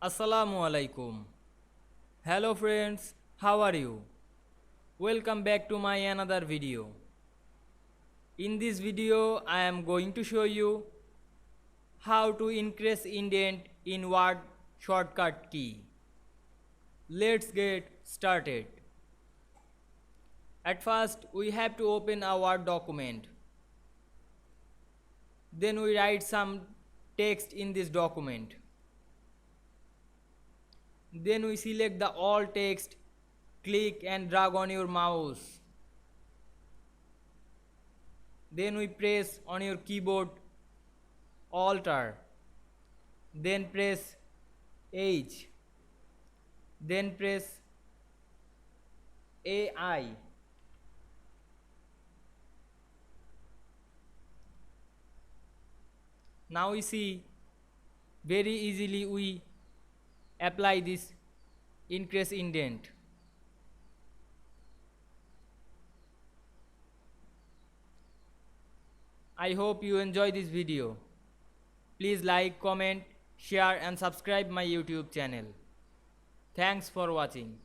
Assalamu alaikum. Hello friends, how are you? Welcome back to my another video. In this video, I am going to show you how to increase indent in word shortcut key. Let's get started. At first, we have to open a Word document. Then we write some text in this document. Then we select the all text, click and drag on your mouse. Then we press on your keyboard Alt, then press H, then press AI. Now we see very easily we apply this increase indent. I hope you enjoy this video. Please like, comment, share and subscribe my YouTube channel. Thanks for watching.